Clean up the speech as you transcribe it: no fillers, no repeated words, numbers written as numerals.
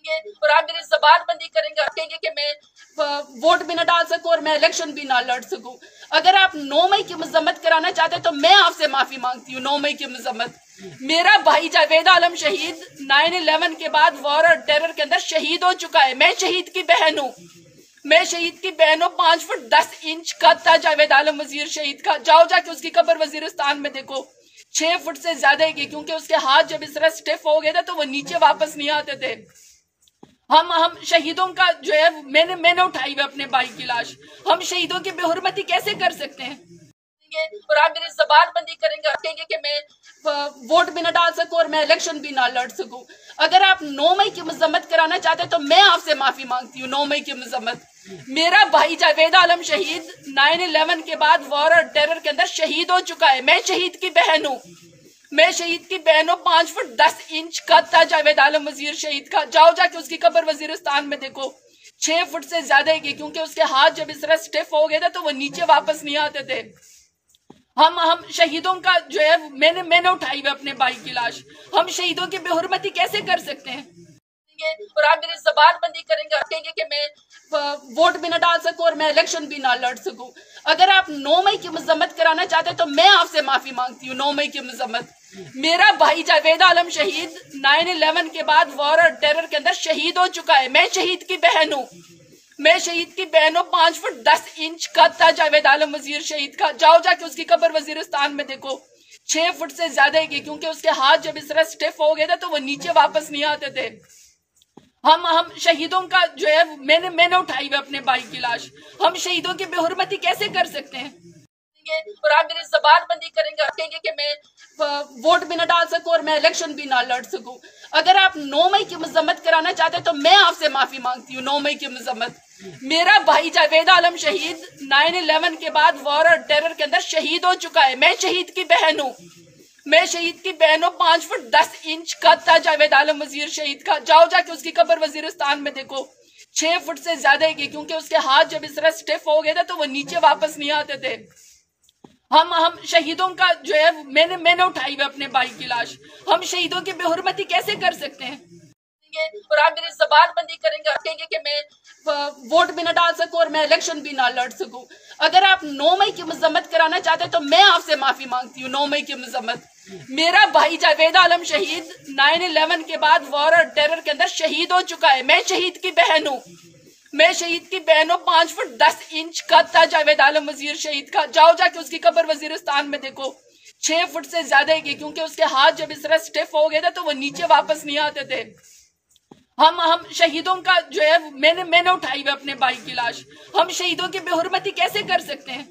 और आप मेरी जबान बंदी करेंगे और कहेंगे कि मैं वोट भी ना डाल सकूं और मैं इलेक्शन भी ना लड़ सकूं। अगर आप 9 मई की मजम्मत कराना चाहते हैं तो मैं आपसे माफी मांगती हूँ। 9 मई की मजम्मत, मेरा भाई जावेद आलम शहीद 9/11 के बाद वॉर और टेरर के अंदर शहीद हो चुका है। मैं शहीद की बहन हूँ, मैं शहीद की बहन हूँ। 5 फुट 10 इंच कद था जावेद आलम वजीर शहीद का। जाओ जाके उसकी कब्र वजीरिस्तान में देखो, 6 फुट से ज्यादा ही, क्योंकि उसके हाथ जब इस तरह स्टिफ हो गए थे तो वो नीचे वापस नहीं आते थे। हम शहीदों का जो है मैंने उठाई हुई अपने भाई की लाश। हम शहीदों की बेहुरमती कैसे कर सकते हैं? और आप मेरी जबान बंदी करेंगे और कहेंगे कि मैं वोट भी ना डाल सकूं और मैं इलेक्शन भी ना लड़ सकूं। अगर आप 9 मई की मजम्मत कराना चाहते हैं तो मैं आपसे माफी मांगती हूँ। 9 मई की मजम्मत, मेरा भाई जावेद आलम शहीद 9/11 के बाद वॉर और टेरर के अंदर शहीद हो चुका है। मैं शहीद की बहन हूँ, मैं शहीद की बहन हूँ। 5 फुट 10 इंच कद था जावेद आलम वजीर शहीद का। जाओ जाके उसकी कब्र वजीरिस्तान में देखो, 6 फुट से ज्यादा ही, क्योंकि उसके हाथ जब इस तरह स्टिफ हो गए थे तो वो नीचे वापस नहीं आते थे। हम शहीदों का जो है मैंने उठाई हुई अपने भाई की लाश। हम शहीदों की बेहुरमती कैसे कर सकते हैं? और आप मेरी जबान बंदी करेंगे और कहेंगे कि मैं वोट भी ना डाल सकूं और मैं इलेक्शन भी ना लड़ सकूं। अगर आप 9 मई की मजम्मत कराना चाहते हैं तो मैं आपसे माफी मांगती हूँ। 9 मई की मजम्मत, मेरा भाई जावेद आलम शहीद 9/11 के बाद वॉर और टेरर के अंदर शहीद हो चुका है। मैं शहीद की बहन हूँ, मैं शहीद की बहन हूँ। 5 फुट 10 इंच कद था जावेद आलम वजीर शहीद का। जाओ जाके उसकी कब्र वजीरिस्तान में देखो, 6 फुट से ज्यादा ही, क्योंकि उसके हाथ जब इस तरह स्टिफ हो गए थे तो वो नीचे वापस नहीं आते थे। हम शहीदों का जो है मैंने उठाई हुई अपने भाई की लाश। हम शहीदों की बेहुरमती कैसे कर सकते हैं? और आप मेरी जबान बंदी करेंगे और कहेंगे कि मैं वोट भी ना डाल सकूं और मैं इलेक्शन भी ना लड़ सकूं। अगर आप 9 मई की मजम्मत कराना चाहते हैं तो मैं आपसे माफी मांगती हूँ। 9 मई की मजम्मत, मेरा भाई जावेद आलम शहीद 9/11 के बाद वॉर और टेरर के अंदर शहीद हो चुका है। मैं शहीद की बहन हूँ, मैं शहीद की बहन हूँ। 5 फुट 10 इंच कद था जावेद आलम वजीर शहीद का। जाओ जाके उसकी कब्र वजीरिस्तान में देखो, 6 फुट से ज्यादा ही, क्योंकि उसके हाथ जब इस तरह स्टिफ हो गए थे तो वो नीचे वापस नहीं आते थे। हम शहीदों का जो है मैंने उठाई हुई अपने भाई की लाश। हम शहीदों की बेहुरमती कैसे कर सकते हैं? और आप मेरी जबान बंदी करेंगे और कहेंगे कि मैं वोट भी ना डाल सकूं और मैं इलेक्शन भी ना लड़ सकूं। अगर आप 9 मई की मजम्मत कराना चाहते हैं तो मैं आपसे माफी मांगती हूँ। 9 मई की मजम्मत, मेरा भाई जावेद आलम शहीद 9/11 के बाद वॉर और टेरर के अंदर शहीद हो चुका है। मैं शहीद की बहन हूँ, मैं शहीद की बहन हूँ। 5 फुट 10 इंच कद था जावेद आलम वजीर शहीद का। जाओ जाके उसकी कब्र वजीरिस्तान में देखो, 6 फुट से ज्यादा ही, क्योंकि उसके हाथ जब इस तरह स्टिफ हो गए थे तो वो नीचे वापस नहीं आते थे। हम शहीदों का जो है मैंने उठाई हुई अपने भाई की लाश। हम शहीदों की बेहुरमती कैसे कर सकते हैं?